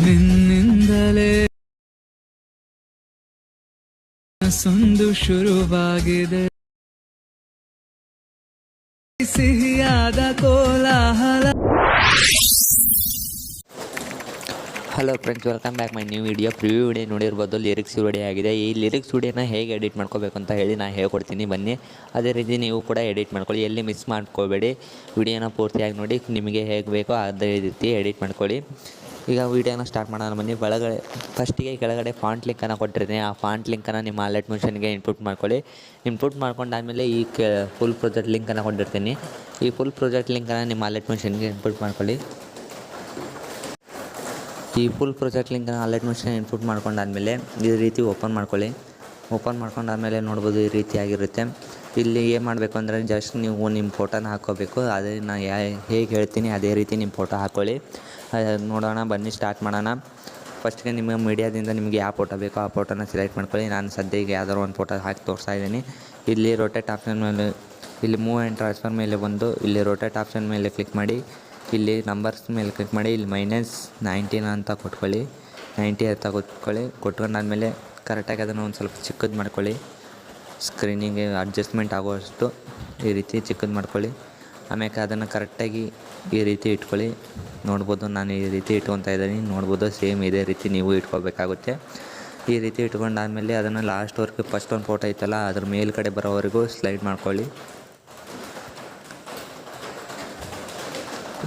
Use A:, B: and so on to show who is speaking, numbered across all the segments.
A: ನಿನ್ನಿಂದಲೇ ಸಂದು ಶುರುವಾಗಿದೆ, ಸಿಹಿಯಾದ ಕೋಲಾಹಲ.
B: Hello friends, welcome back my new video. Preview video ನೋಡಿರ್ಬೋದು, ಲಿರಿಕ್ಸ್ ವಿಡಿಯೋ ಆಗಿದೆ. ಈ ಲಿರಿಕ್ಸ್ ವಿಡಿಯೋನ ಹೇಗೆ ಎಡಿಟ್ ಮಾಡ್ಕೋಬೇಕು ಅಂತ ಹೇಳಿ ನಾನು ಹೇಳ್ಕೊಡ್ತೀನಿ, ಬನ್ನಿ. ಅದೇ ರೀತಿ ನೀವು ಕೂಡ ಎಡಿಟ್ ಮಾಡ್ಕೊಳ್ಳಿ, ಎಲ್ಲಿ ಮಿಸ್ ಮಾಡ್ಕೋಬೇಡಿ. ವಿಡಿಯೋನ ಪೂರ್ತಿಯಾಗಿ ನೋಡಿ, ನಿಮಗೆ ಹೇಗೆ ಬೇಕೋ ಅದೇ ರೀತಿ ಎಡಿಟ್ ಮಾಡ್ಕೊಳ್ಳಿ. ಈಗ ವಿಡಿಯೋನ ಸ್ಟಾರ್ಟ್ ಮಾಡೋಣ ಬನ್ನಿ. ಫಸ್ಟಿಗೆ ಕೆಳಗಡೆ ಫಾಂಟ್ ಲಿಂಕನ್ನು ಕೊಟ್ಟಿರ್ತೀನಿ. ಆ ಫಾಂಟ್ ಲಿಂಕನ್ನು ನಿಮ್ಮ ಅಲರ್ಟ್ ಮೆನ್ಷನ್ಗೆ ಇನ್ಪುಟ್ ಮಾಡ್ಕೊಳ್ಳಿ. ಇನ್ಪುಟ್ ಮಾಡ್ಕೊಂಡಾದಮೇಲೆ ಈ ಫುಲ್ ಪ್ರಾಜೆಕ್ಟ್ ಲಿಂಕನ್ನು ಕೊಟ್ಟಿರ್ತೀನಿ. ಈ ಫುಲ್ ಪ್ರಾಜೆಕ್ಟ್ ಲಿಂಕನ್ನು ನಿಮ್ಮ ಅಲರ್ಟ್ ಮೆನ್ಷನ್ಗೆ ಇನ್ಪುಟ್ ಮಾಡ್ಕೊಳ್ಳಿ. ಈ ಫುಲ್ ಪ್ರಾಜೆಕ್ಟ್ ಲಿಂಕನ್ನು ಅಲರ್ಟ್ ಮೆನ್ಷನ್ ಇನ್ಪುಟ್ ಮಾಡ್ಕೊಂಡಾದಮೇಲೆ ಈ ರೀತಿ ಓಪನ್ ಮಾಡ್ಕೊಳ್ಳಿ. ಓಪನ್ ಮಾಡ್ಕೊಂಡಾದಮೇಲೆ ನೋಡ್ಬೋದು ಈ ರೀತಿಯಾಗಿರುತ್ತೆ. ಇಲ್ಲಿ ಏನು ಮಾಡಬೇಕು ಅಂದರೆ ಜಸ್ಟ್ ನೀವು ನಿಮ್ಮ ಫೋಟೋನ ಹಾಕ್ಕೋಬೇಕು. ಅದೇ ನಾನು ಹೇಗೆ ಹೇಳ್ತೀನಿ ಅದೇ ರೀತಿ ನಿಮ್ಮ ಫೋಟೋ ಹಾಕ್ಕೊಳ್ಳಿ. ನೋಡೋಣ ಬನ್ನಿ, ಸ್ಟಾರ್ಟ್ ಮಾಡೋಣ. ಫಸ್ಟಿಗೆ ನಿಮ್ಮ ಮೀಡಿಯಾದಿಂದ ನಿಮಗೆ ಯಾವ ಫೋಟೋ ಬೇಕೋ ಆ ಫೋಟೋನ ಸೆಲೆಕ್ಟ್ ಮಾಡ್ಕೊಳ್ಳಿ. ನಾನು ಸದ್ಯಕ್ಕೆ ಯಾವ್ದಾದ್ರು ಒಂದು ಫೋಟೋ ಹಾಕಿ ತೋರಿಸ್ತಾ ಇದ್ದೀನಿ. ಇಲ್ಲಿ ರೊಟೇಟ್ ಆಪ್ಷನ್ ಮೇಲೆ, ಇಲ್ಲಿ ಮೂವ್ ಆ್ಯಂಡ್ ಟ್ರಾನ್ಸ್ಫರ್ ಮೇಲೆ ಬಂದು ಇಲ್ಲಿ ರೊಟೇಟ್ ಆಪ್ಷನ್ ಮೇಲೆ ಕ್ಲಿಕ್ ಮಾಡಿ, ಇಲ್ಲಿ ನಂಬರ್ಸ್ ಮೇಲೆ ಕ್ಲಿಕ್ ಮಾಡಿ, ಇಲ್ಲಿ -19 ಅಂತ ಕೊಟ್ಕೊಳ್ಳಿ. 90 ಅಂತ ಕೊಟ್ಕೊಂಡಾದ್ಮೇಲೆ ಕರೆಕ್ಟಾಗಿ ಅದನ್ನು ಒಂದು ಸ್ವಲ್ಪ ಚಿಕ್ಕದು ಮಾಡ್ಕೊಳ್ಳಿ. ಸ್ಕ್ರೀನಿಗೆ ಅಡ್ಜಸ್ಟ್ಮೆಂಟ್ ಆಗುವಷ್ಟು ಈ ರೀತಿ ಚಿಕ್ಕದು ಮಾಡ್ಕೊಳ್ಳಿ. ಆಮೇಲೆ ಅದನ್ನು ಕರೆಕ್ಟಾಗಿ ಈ ರೀತಿ ಇಟ್ಕೊಳ್ಳಿ. ನೋಡ್ಬೋದು ನಾನು ಈ ರೀತಿ ಇಟ್ಕೊತಾ ಇದ್ದೀನಿ. ನೋಡ್ಬೋದು ಸೇಮ್ ಇದೇ ರೀತಿ ನೀವು ಇಟ್ಕೋಬೇಕಾಗುತ್ತೆ. ಈ ರೀತಿ ಇಟ್ಕೊಂಡಾದ್ಮೇಲೆ ಅದನ್ನು ಲಾಸ್ಟ್ವರೆಗೂ ಫಸ್ಟ್ ಒಂದು ಫೋಟೋ ಐತಲ್ಲ ಅದ್ರ ಮೇಲ್ಗಡೆ ಬರೋವರೆಗೂ ಸ್ಲೈಡ್ ಮಾಡ್ಕೊಳ್ಳಿ.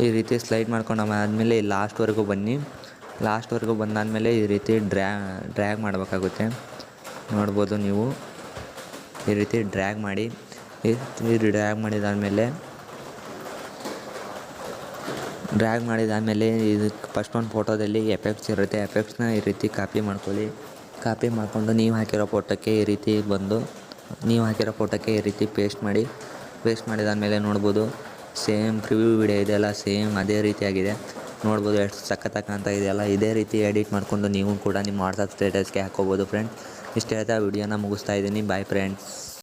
B: ಈ ರೀತಿ ಸ್ಲೈಡ್ ಮಾಡ್ಕೊಂಡು ಆದಮೇಲೆ ಲಾಸ್ಟ್ವರೆಗೂ ಬನ್ನಿ. ಲಾಸ್ಟ್ವರೆಗೂ ಬಂದಾದಮೇಲೆ ಈ ರೀತಿ ಡ್ರ್ಯಾಗ್ ಮಾಡಬೇಕಾಗುತ್ತೆ. ನೋಡ್ಬೋದು ನೀವು ಈ ರೀತಿ ಡ್ರ್ಯಾಗ್ ಮಾಡಿ. ಈ ಡ್ರ್ಯಾಗ್ ಮಾಡಿದಾದಮೇಲೆ ಇದಕ್ಕೆ ಫಸ್ಟ್ ಒಂದು ಫೋಟೋದಲ್ಲಿ ಎಫೆಕ್ಟ್ಸ್ ಇರುತ್ತೆ. ಎಫೆಕ್ಟ್ಸ್ನ ಈ ರೀತಿ ಕಾಪಿ ಮಾಡ್ಕೊಳ್ಳಿ. ಕಾಪಿ ಮಾಡಿಕೊಂಡು ನೀವು ಹಾಕಿರೋ ಫೋಟೋಕ್ಕೆ ಈ ರೀತಿ ಬಂದು ಈ ರೀತಿ ಪೇಸ್ಟ್ ಮಾಡಿ. ಪೇಸ್ಟ್ ಮಾಡಿದಾದಮೇಲೆ ನೋಡ್ಬೋದು ಸೇಮ್ ಪ್ರಿವ್ಯೂ ವಿಡಿಯೋ ಇದೆಯಲ್ಲ, ಸೇಮ್ ಅದೇ ರೀತಿಯಾಗಿದೆ. ನೋಡ್ಬೋದು ಎಷ್ಟು ಸಖತ್ತಾಗಿ ಕಾಣ್ತಾ ಇದೆಯಲ್ಲ. ಇದೇ ರೀತಿ ಎಡಿಟ್ ಮಾಡಿಕೊಂಡು ನೀವು ಕೂಡ ನಿಮ್ಮ ವಾಟ್ಸಪ್ ಸ್ಟೇಟಸ್ಗೆ ಹಾಕ್ಕೋಬೋದು ಫ್ರೆಂಡ್ಸ್. ಇಷ್ಟು ಹೇಳ್ತಾ ವಿಡಿಯೋನ ಮುಗಿಸ್ತಾ ಇದ್ದೀನಿ. Bye friends.